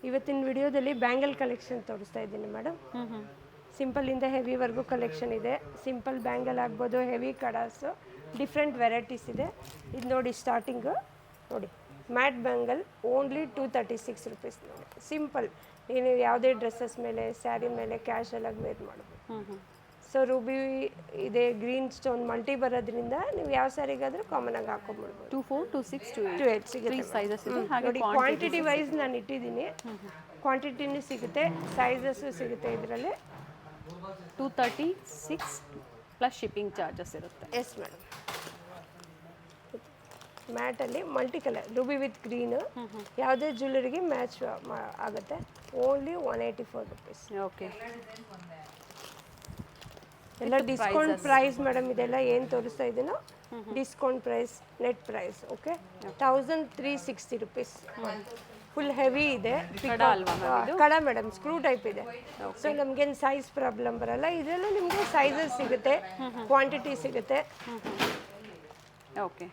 ಇವತ್ತಿನ ವಿಡಿಯೋದಲ್ಲಿ bangle collection ತೋರಿಸ್ತಾ ಇದ್ದೀನಿ ಮೇಡಮ್. ಸಿಂಪಲಿಂದ ಹೆವಿವರೆಗೂ ಕಲೆಕ್ಷನ್ ಇದೆ. ಸಿಂಪಲ್ ಬ್ಯಾಂಗಲ್ ಆಗ್ಬೋದು, ಹೆವಿ ಕಡಾಸು, ಡಿಫ್ರೆಂಟ್ ವೆರೈಟೀಸ್ ಇದೆ. ಇದು ನೋಡಿ ಸ್ಟಾರ್ಟಿಂಗು ನೋಡಿ ಮ್ಯಾಟ್ ಬ್ಯಾಂಗಲ್ ಓನ್ಲಿ 236 ರುಪೀಸ್ ನೋಡಿ. ಸಿಂಪಲ್ ನೀವು ಯಾವುದೇ ಡ್ರೆಸ್ಸಸ್ ಮೇಲೆ, ಸ್ಯಾರಿ ಮೇಲೆ ಕ್ಯಾಶುವಲ್ ಆಗಿ ವೇರ್ ಮಾಡ್ಬೋದು. ಸೊ ರೂಬಿ ಇದೆ, ಗ್ರೀನ್ ಸ್ಟೋನ್ ಮಲ್ಟಿ ಬರೋದ್ರಿಂದ ನೀವು ಯಾವ ಸ್ಯಾರಿಗಾದರೂ ಕಾಮನ್ ಆಗಿ ಹಾಕೊಂಡ್ಬಿಡ್ಬೋದು. 24, 26, 28 ಸಿಗುತ್ತೆ ಸೈಜಸ್ ಇದೆ. ನೋಡಿ. ಕ್ವಾಂಟಿಟಿ ವೈಸ್ ನಾನು ಇಟ್ಟಿದ್ದೀನಿ, ಕ್ವಾಂಟಿಟಿನೂ ಸಿಗುತ್ತೆ, ಸೈಜಸ್ಸು ಸಿಗುತ್ತೆ ಇದರಲ್ಲಿ. 236 ಪ್ಲಸ್ ಶಿಪ್ಪಿಂಗ್ ಚಾರ್ಜಸ್ ಇರುತ್ತೆ. Yes madam. ಮ್ಯಾಟಲ್ಲಿ multi colour ruby with green, ಯಾವುದೇ ಜ್ಯುವೆಲರಿಗೆ ಮ್ಯಾಚ್ ಆಗುತ್ತೆ. Only 184 rupees. ಓಕೆ, ಎಲ್ಲ ಡಿಸ್ಕೌಂಟ್ ಪ್ರೈಸ್ ಮೇಡಮ್. ಇದೆಲ್ಲ ಏನು ತೋರಿಸ್ತಾ ಇದ್ದೀನೋ discount price, net price. Okay, 1360 rupees. Full heavy ಇದೆ, ಕಡ ಮೇಡಮ್, ಸ್ಕ್ರೂ ಟೈಪ್ ಇದೆ. ಸೊ ನಮಗೇನು ಸೈಜ್ ಪ್ರಾಬ್ಲಮ್ ಬರಲ್ಲ. ಇದರಲ್ಲೂ ನಿಮಗೆ ಸೈಜಸ್ ಸಿಗುತ್ತೆ, ಕ್ವಾಂಟಿಟಿ ಸಿಗುತ್ತೆ. ಓಕೆ,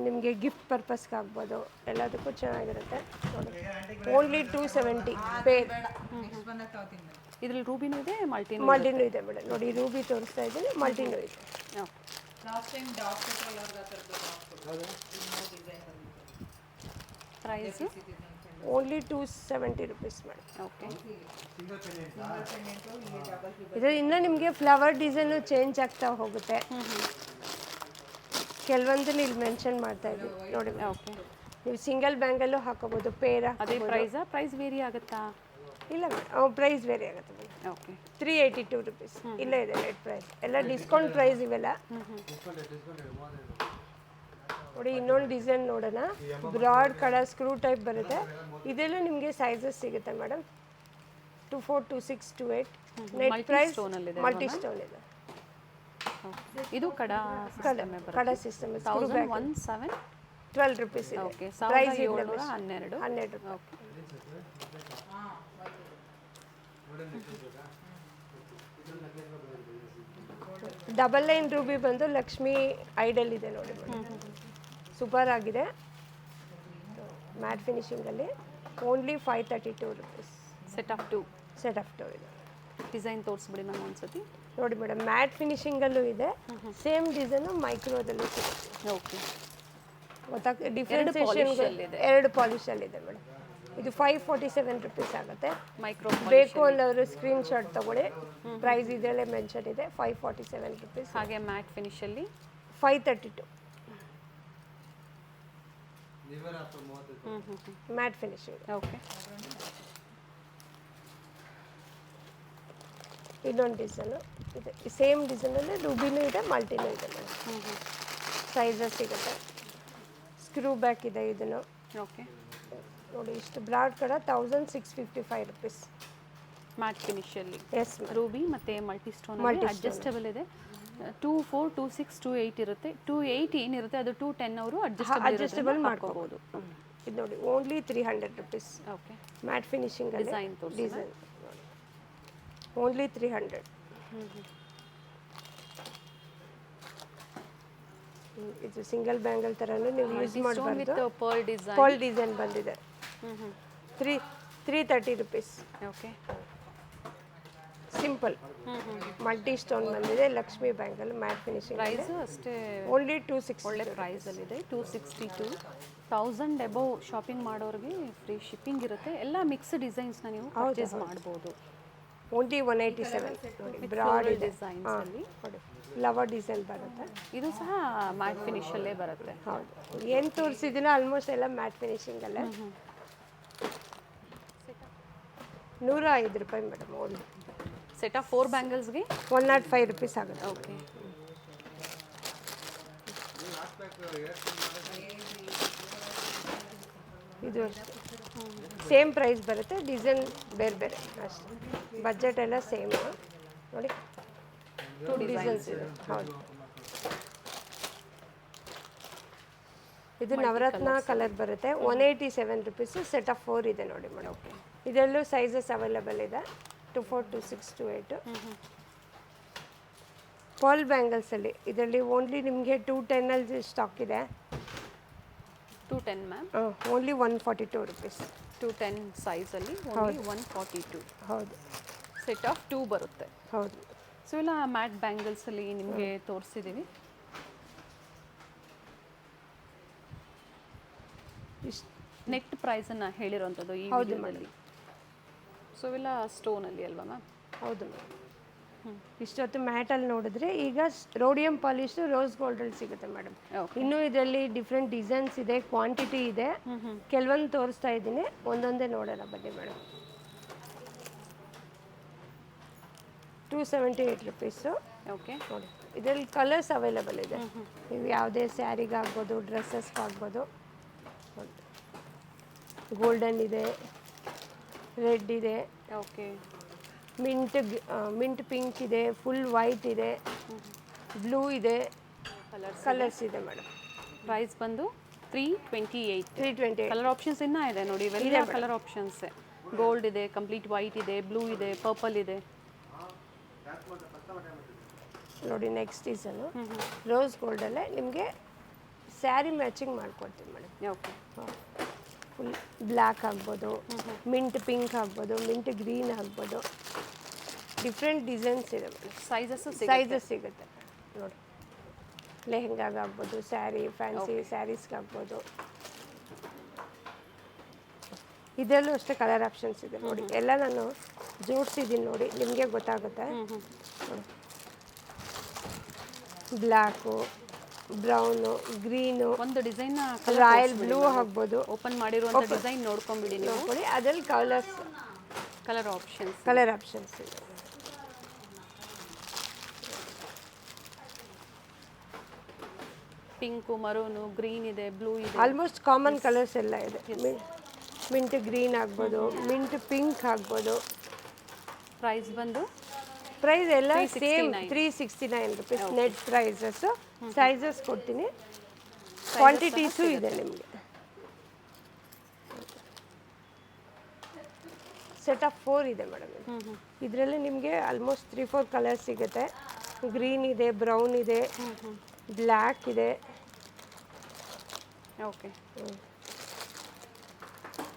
ನಿಮಗೆ ಗಿಫ್ಟ್ ಪರ್ಪಸ್ಗೆ ಆಗ್ಬೋದು, ಎಲ್ಲದಕ್ಕೂ ಚೆನ್ನಾಗಿರುತ್ತೆ. Only 270 pair. ಇದರಲ್ಲಿ ರೂಬಿನೂ ಇದೆ, ಮಲ್ಟಿನೂ ಇದೆ ಮೇಡಮ್. ನೋಡಿ ರೂಬಿ ತೋರಿಸ್ತಾ ಇದ್ದೀನಿ, ಮಲ್ಟಿನೂ ಇದೆ. Price only 270 rupees madam. Okay, ಇದು ಇನ್ನೂ ನಿಮಗೆ ಫ್ಲವರ್ ಡಿಸೈನು ಚೇಂಜ್ ಆಗ್ತಾ ಹೋಗುತ್ತೆ. ಕೆಲವೊಂದನ್ನು ಇಲ್ಲಿ ಮೆನ್ಷನ್ ಮಾಡ್ತಾ ಇದ್ದೀವಿ ನೋಡಿ. ಓಕೆ, ನೀವು ಸಿಂಗಲ್ ಬ್ಯಾಂಗಲ್ಲೂ ಹಾಕೋಬೋದು, ಪೇರ. ಅದೇ ಪ್ರೈಸ್ ವೇರಿ ಆಗುತ್ತಾ? ಇಲ್ಲ ಮೇಡಮ್, ಪ್ರೈಸ್ ಬೇರೆ ಆಗುತ್ತೆ ಮೇಡಮ್. Okay, 382 rupees. ಇಲ್ಲೇ ಇದೆ ರೇಟ್ ಪ್ರೈಸ್, ಎಲ್ಲ ಡಿಸ್ಕೌಂಟ್ ಪ್ರೈಸ್ ಇವೆಲ್ಲ. ನೋಡಿ ಇನ್ನೊಂದು ಡಿಸೈನ್ ನೋಡೋಣ. ಬ್ರಾಡ್ ಕಡ ಸ್ಕ್ರೂ ಟೈಪ್ ಬರುತ್ತೆ. ಇದೆಲ್ಲ ನಿಮಗೆ ಸೈಜಸ್ ಸಿಗುತ್ತೆ madam. 24, 26, 28. Net price multi stone ಇದೆ. ಇದು ಕಡ ಸಿಸ್ಟಮ್. 12 ರುಪೀಸ್ ಇದೆ. Okay, price 12 okay. Double line ruby ಬಂದು ಲಕ್ಷ್ಮಿ ಐಡಲ್ ಇದೆ ನೋಡಿ ಮೇಡಮ್. ಸೂಪರ್ ಆಗಿದೆ, ಮ್ಯಾಟ್ ಫಿನಿಶಿಂಗಲ್ಲಿ. Only 532 rupees. ಸೆಟ್ ಆಫ್ 2 ಇದೆ. ಡಿಸೈನ್ ತೋರಿಸ್ಬಿಡಿ ಮ್ಯಾಮ್ ಒಂದ್ಸತಿ. ನೋಡಿ ಮೇಡಮ್, ಮ್ಯಾಟ್ ಫಿನಿಶಿಂಗಲ್ಲೂ ಇದೆ, ಸೇಮ್ ಡಿಸೈನು ಮೈಕ್ರೋದಲ್ಲೂ ಸಿಗುತ್ತೆ. ಓಕೆ, ಗೊತ್ತಾಗ್ತದೆ ಡಿಫ್ರೆನ್ಸಿಯೇಷನ್. 2 ಪಾಲಿಶಲ್ಲಿದೆ ಮೇಡಮ್. ಇದು 547 ರುಪೀಸ್ ಆಗುತ್ತೆ. ಮೈಕ್ರೋ ಬೇಕು ಅನ್ನೋರು ಸ್ಕ್ರೀನ್ ಶಾಟ್ ತಗೊಳ್ಳಿ. ಪ್ರೈಸ್ ಇದರಲ್ಲೇ ಮೆನ್ಷನ್ ಇದೆ, 547 ರುಪೀಸ್. ಹಾಗೆ ಮ್ಯಾಟ್ ಫಿನಿಶಲ್ಲಿ 532 ಮ್ಯಾಟ್ ಫಿನಿಶಿಂಗ್. ಓಕೆ, ಇನ್ನೊಂದು ಡಿಸೈನು ಇದೆ, ಸೇಮ್ ಡಿಸೈನಲ್ಲಿ ರೂಬಿನೂ ಇದೆ, ಮಲ್ಟಿನೂ ಇದೆ ಮೇಡಮ್. ಸೈಜಸ್ ಸಿಗುತ್ತೆ. ಸ್ಕ್ರೂ ಬ್ಯಾಕ್ ಇದೆ ಇದನ್ನು. ಓಕೆ, ನೋಡಿ ಇಷ್ಟು ಬ್ರಾಡ್ ಕಡ 1655 ರುಪೀಸ್. ಮ್ಯಾಟ್ ಫಿನಿಶಲ್ಲಿ ಎಸ್ ರೂಬಿ ಮತ್ತು ಮಲ್ಟಿ ಸ್ಟೋನ್ ಅಡ್ಜಸ್ಟಬಲ್ ಇದೆ. 24, 26, 28 ಇರುತ್ತೆ. 28 ಏನಿರುತ್ತೆ ಅದು 210 ಅವರು ಅಡ್ಜಸ್ಟಬಲ್ ಮಾಡ್ಕೋಬಹುದು. ಇದು ನೋಡಿ only 300 rupees. Okay, mat finishing design design only 300. ಇದು ಸಿಂಗಲ್ ಬ್ಯಾಂಗಲ್ ಥರನೂ ನೀವು ಯೂಸ್ ಮಾಡಬಾರ್ದು. ಪರ್ಲ್ ಡಿಸೈನ್ ಬಂದಿದೆ. 330 rupees. Okay, simple multi stone ಬಂದಿದೆ, Lakshmi bangle, matte finishing. Price ಅಷ್ಟೇ ಓನ್ಲಿ 260. ಒಳ್ಳೆ ಪ್ರೈಸಲ್ಲಿದೆ. 262. 1000 ಎಬವ್ ಶಾಪಿಂಗ್ ಮಾಡೋರಿಗೆ ಫ್ರೀ ಶಿಪ್ಪಿಂಗ್ ಇರುತ್ತೆ. ಎಲ್ಲ ಮಿಕ್ಸ್ ಡಿಸೈನ್ಸ್ನ ನೀವು ಪರ್ಚೇಸ್ ಮಾಡ್ಬೋದು. ಓನ್ಲಿ 187. ನೋಡಿ ಬ್ರಾಡ್ ಡಿಸೈನ್ಸ್ ಅಲ್ಲಿ ಫ್ಲವರ್ ಡಿಸೈನ್ ಬರುತ್ತೆ. ಇದು ಸಹ ಮ್ಯಾಟ್ ಫಿನಿಶಲ್ಲೇ ಬರುತ್ತೆ. ಹೌದು, ಏನು ತೋರಿಸಿದ್ದೀನೋ ಆಲ್ಮೋಸ್ಟ್ ಎಲ್ಲ ಮ್ಯಾಟ್ ಫಿನಿಶಿಂಗಲ್ಲೇ. 105 ರೂಪಾಯಿ madam. Only set of 4 ಬ್ಯಾಂಗಲ್ಸ್ಗೆ 105 rupees ಆಗುತ್ತೆ. ಓಕೆ, ಇದು ಸೇಮ್ ಪ್ರೈಸ್ ಬರುತ್ತೆ, ಡಿಸೈನ್ ಬೇರೆ ಬೇರೆ ಅಷ್ಟೇ. ಬಜೆಟ್ ಎಲ್ಲ ಸೇಮ್ ನೋಡಿ. 2 ಡಿಸೈನ್ಸ್ ಇದೆ. ಹೌದು, ಇದು ನವರತ್ನ ಕಲರ್ ಬರುತ್ತೆ. 187 ರುಪೀಸ್. ಸೆಟ್ ಆಫ್ 4 ಇದೆ ನೋಡಿ ಮೇಡಮ್. ಇದರಲ್ಲೂ ಸೈಜಸ್ ಅವೈಲೇಬಲ್ ಇದೆ. 24, 26, 28. ಪರ್ಲ್ ಬ್ಯಾಂಗಲ್ಸಲ್ಲಿ ಇದರಲ್ಲಿ ಓನ್ಲಿ ನಿಮಗೆ 210 ಸ್ಟಾಕ್ ಇದೆ. 210 ಮ್ಯಾಮ್. Only 142 rupees. 210 ಸೈಜಲ್ಲಿ ಓನ್ಲಿ 142. ಹೌದು, ಸೆಟ್ ಆಫ್ 2 ಬರುತ್ತೆ. ಹೌದು. ಸೊ ಇಲ್ಲ ಮ್ಯಾಟ್ ಬ್ಯಾಂಗಲ್ಸಲ್ಲಿ ನಿಮಗೆ ತೋರಿಸಿದ್ದೀವಿ. ಇಷ್ಟು ನೆಟ್ ಪ್ರೈಸನ್ನು ಹೇಳಿರೋಂಥದ್ದು ಈ ವಿಡಿಯೋದಲ್ಲಿ. ಸೊ ಇವೆಲ್ಲ ಸ್ಟೋನಲ್ಲಿ ಅಲ್ವಾ ಮ್ಯಾಮ್? ಹೌದು ಮ್ಯಾಮ್. ಇಷ್ಟೊತ್ತು ಮ್ಯಾಟಲ್ಲಿ ನೋಡಿದ್ರೆ ಈಗ ರೋಡಿಯಂ ಪಾಲಿಶ್ ರೋಸ್ ಗೋಲ್ಡಲ್ಲಿ ಸಿಗುತ್ತೆ ಮೇಡಮ್. ಇನ್ನೂ ಇದರಲ್ಲಿ ಡಿಫ್ರೆಂಟ್ ಡಿಸೈನ್ಸ್ ಇದೆ, ಕ್ವಾಂಟಿಟಿ ಇದೆ. ಕೆಲವೊಂದು ತೋರಿಸ್ತಾ ಇದ್ದೀನಿ, ಒಂದೊಂದೇ ನೋಡೋಣ ಬನ್ನಿ ಮೇಡಮ್. 278 ರುಪೀಸು. ಓಕೆ, ನೋಡಿ ಇದರಲ್ಲಿ ಕಲರ್ಸ್ ಅವೈಲೇಬಲ್ ಇದೆ. ನೀವು ಯಾವುದೇ ಸ್ಯಾರಿಗಾಗ್ಬೋದು, ಡ್ರೆಸ್ಸಸ್ಗಾಗ್ಬೋದು. ಗೋಲ್ಡನ್ ಇದೆ, ರೆಡ್ ಇದೆ, ಓಕೆ, ಮಿಂಟ್ ಪಿಂಕ್ ಇದೆ, ಫುಲ್ ವೈಟ್ ಇದೆ, ಬ್ಲೂ ಇದೆ, ಕಲರ್ಸ್ ಇದೆ ಮೇಡಮ್. ಪ್ರೈಸ್ ಬಂದು 328. 328. ಕಲರ್ ಆಪ್ಷನ್ಸ್ ಇನ್ನೂ ಇದೆ ನೋಡಿ, ಇವೆಲ್ಲ ಕಲರ್ ಆಪ್ಷನ್ಸ್. ಗೋಲ್ಡ್ ಇದೆ, ಕಂಪ್ಲೀಟ್ ವೈಟ್ ಇದೆ, ಬ್ಲೂ ಇದೆ, ಪರ್ಪಲ್ ಇದೆ. ನೋಡಿ ನೆಕ್ಸ್ಟ್ ಡಿಸೈನು ರೋಸ್ ಗೋಲ್ಡಲ್ಲೇ ನಿಮಗೆ ಸ್ಯಾರಿ ಮ್ಯಾಚಿಂಗ್ ಮಾಡ್ಕೊಡ್ತೀವಿ ಮೇಡಮ್. ಓಕೆ, ಫುಲ್ ಬ್ಲ್ಯಾಕ್ ಆಗ್ಬೋದು, ಮಿಂಟ್ ಪಿಂಕ್ ಆಗ್ಬೋದು, ಮಿಂಟ್ ಗ್ರೀನ್ ಆಗ್ಬೋದು, ಡಿಫ್ರೆಂಟ್ ಡಿಸೈನ್ಸ್ ಇದೆ ಮೇಡಮ್. ಸೈಜಸ್ ಸಿಗುತ್ತೆ ನೋಡಿ. ಲೆಹೆಂಗಾಗಾಗ್ಬೋದು, ಸ್ಯಾರಿ, ಫ್ಯಾನ್ಸಿ ಸ್ಯಾರೀಸ್ಗಾಗ್ಬೋದು. ಇದರಲ್ಲೂ ಅಷ್ಟೇ ಕಲರ್ ಆಪ್ಷನ್ಸ್ ಇದೆ ನೋಡಿ. ಎಲ್ಲ ನಾನು ಜೋಡಿಸಿದ್ದೀನಿ ನೋಡಿ, ನಿಮಗೆ ಗೊತ್ತಾಗುತ್ತೆ. ಬ್ಲ್ಯಾಕು, ಬ್ರೌನು, ಗ್ರೀನು, ಒಂದು ಡಿಸೈನ್ ರಾಯಲ್ ಬ್ಲೂ ಆಗ್ಬೋದು. ಓಪನ್ ಮಾಡಿರುವಂಥ ಡಿಸೈನ್ ನೋಡ್ಕೊಂಬಿಡಿ ನೀವು. ನೋಡಿ ಅದ್ರಲ್ಲಿ ಕಲರ್ ಆಪ್ಷನ್ಸ್ ಇದೆ. ಪಿಂಕು, ಮರೂನು, ಗ್ರೀನ್ ಇದೆ, ಬ್ಲೂ ಇದೆ, ಆಲ್ಮೋಸ್ಟ್ ಕಾಮನ್ ಕಲರ್ಸ್ ಎಲ್ಲ ಇದೆ. ಮಿಂಟ್ ಗ್ರೀನ್ ಆಗ್ಬೋದು, ಮಿಂಟ್ ಪಿಂಕ್ ಆಗ್ಬೋದು. ಪ್ರೈಸ್ ಬಂದು ಪ್ರೈಸ್ ಎಲ್ಲ same 369 rupees net prices. Sizes ಕೊಡ್ತೀನಿ, ಕ್ವಾಂಟಿಟೀಸು ಇದೆ ನಿಮಗೆ. ಸೆಟ್ ಆಫ್ 4 ಇದೆ ಮೇಡಮ್. ಇದರಲ್ಲಿ ನಿಮಗೆ ಆಲ್ಮೋಸ್ಟ್ 3-4 ಕಲರ್ಸ್ ಸಿಗುತ್ತೆ. ಗ್ರೀನ್ ಇದೆ, ಬ್ರೌನ್ ಇದೆ, ಬ್ಲ್ಯಾಕ್ ಇದೆ. Okay,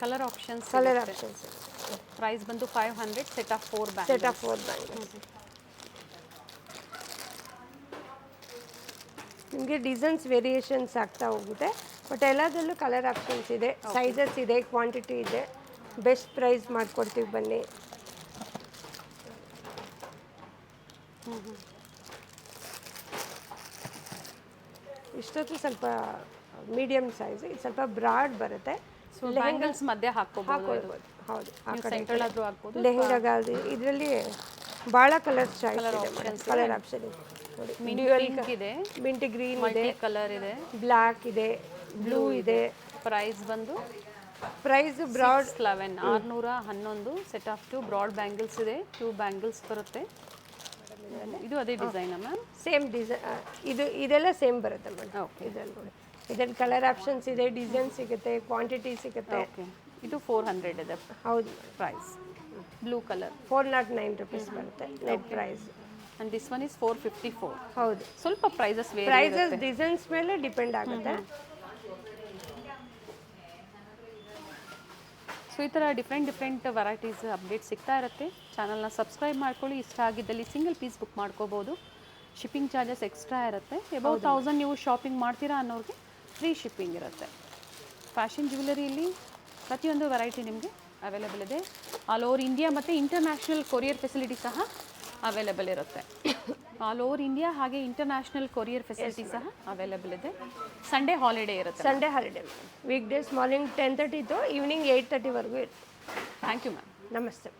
colour options. ಪ್ರೈಸ್ ಬಂದು 500. Set of 4 bangles. ನಿಮಗೆ ಡಿಸೈನ್ಸ್ ವೇರಿಯೇಷನ್ಸ್ ಆಗ್ತಾ ಹೋಗುತ್ತೆ. ಬಟ್ ಎಲ್ಲದರಲ್ಲೂ ಕಲರ್ ಆಪ್ಷನ್ಸ್ ಇದೆ, ಸೈಜಸ್ ಇದೆ, ಕ್ವಾಂಟಿಟಿ ಇದೆ. ಬೆಸ್ಟ್ ಪ್ರೈಸ್ ಮಾಡಿಕೊಡ್ತೀವಿ ಬನ್ನಿ. ಇಷ್ಟೊತ್ತು ಸ್ವಲ್ಪ ಮೀಡಿಯಮ್ ಸೈಜ್, ಇದು ಸ್ವಲ್ಪ ಬ್ರಾಡ್ ಬರುತ್ತೆ. ಬ್ಯಾಂಗಲ್ಸ್ ಮಧ್ಯೆ ಹಾಕೋಬಹುದು. ಹೌದು, ಸೆಂಟ್ರಲ್ ಆದ್ರೂ ಹಾಕೋಬಹುದು. ಲೆಹೆಂಗಾಗಾದ್ರೆ ಇದರಲ್ಲಿ ಭಾಳ ಕಲರ್ ಚಾಯ್ಸ್ ಇದೆ. ಕಲರ್ ಆಪ್ಷನ್ ಇದೆ ನೋಡಿ. ಪಿಂಕ್ ಇದೆ, ಮಿಂಟ್ ಗ್ರೀನ್ ಇದೆ, ಕಲರ್ ಇದೆ, ಬ್ಲ್ಯಾಕ್ ಇದೆ, ಬ್ಲೂ ಇದೆ. ಪ್ರೈಸ್ ಬಂದು price broad 611. Set of 2 broad bangles ಇದೆ. 2 ಬ್ಯಾಂಗಲ್ಸ್ ಬರುತ್ತೆ. ಇದು ಅದೇ ಡಿಸೈನ್ ಮ್ಯಾಮ್? Same design. ಇದೆಲ್ಲ ಸೇಮ್ ಬರುತ್ತೆ ಮೇಡಮ್. ಇದರಲ್ಲಿ ನೋಡಿ, ಇದರಲ್ಲಿ ಕಲರ್ ಆಪ್ಷನ್ಸ್ ಇದೆ, ಡಿಸೈನ್ ಸಿಗುತ್ತೆ, ಕ್ವಾಂಟಿಟಿ ಸಿಗುತ್ತೆ. ಓಕೆ, ಇದು 400 ಇದೆ. ಹೌದು. ಪ್ರೈಸ್ ಬ್ಲೂ ಕಲರ್ 409 ರುಪೀಸ್ ಬರುತ್ತೆ net price. And this one is 454. ಹೌದು, ಸ್ವಲ್ಪ ಪ್ರೈಸಸ್ ಡಿಸೈನ್ಸ್ ಮೇಲೆ ಡಿಪೆಂಡ್ ಆಗುತ್ತೆ. ಸೊ ಈ ಥರ ಡಿಫ್ರೆಂಟ್ ವೆರೈಟೀಸ್ ಅಪ್ಡೇಟ್ ಸಿಗ್ತಾ ಇರುತ್ತೆ. ಚಾನಲ್ನ ಸಬ್ಸ್ಕ್ರೈಬ್ ಮಾಡ್ಕೊಳ್ಳಿ. ಇಷ್ಟ ಆಗಿದ್ದಲ್ಲಿ ಸಿಂಗಲ್ ಪೀಸ್ ಬುಕ್ ಮಾಡ್ಕೋಬೋದು. ಶಿಪ್ಪಿಂಗ್ ಚಾರ್ಜಸ್ ಎಕ್ಸ್ಟ್ರಾ ಇರುತ್ತೆ. ಅಬೌಟ್ 1000 ನೀವು ಶಾಪಿಂಗ್ ಮಾಡ್ತೀರಾ ಅನ್ನೋರಿಗೆ ಫ್ರೀ ಶಿಪ್ಪಿಂಗ್ ಇರುತ್ತೆ. ಫ್ಯಾಷನ್ ಜ್ಯುವೆಲರಿಯಲ್ಲಿ ಪ್ರತಿಯೊಂದು ವೆರೈಟಿ ನಿಮಗೆ ಅವೈಲೇಬಲ್ ಇದೆ. ಆಲ್ ಓವರ್ ಇಂಡಿಯಾ ಮತ್ತು ಇಂಟರ್ನ್ಯಾಷನಲ್ ಕೊರಿಯರ್ ಫೆಸಿಲಿಟಿ ಸಹ ಅವೈಲೇಬಲ್ ಇರುತ್ತೆ. ಆಲ್ ಓವರ್ ಇಂಡಿಯಾ ಹಾಗೆ ಇಂಟರ್ನ್ಯಾಷನಲ್ ಕೊರಿಯರ್ ಫೆಸಿಲಿಟಿ ಸಹ ಅವೈಲೇಬಲ್ ಇದೆ. ಸಂಡೇ ಹಾಲಿಡೇ ಇರುತ್ತೆ. Sunday holiday week days morning 10:30 to evening 8:30ವರೆಗೂ ಇರುತ್ತೆ. Thank you ma'am. ನಮಸ್ತೆ.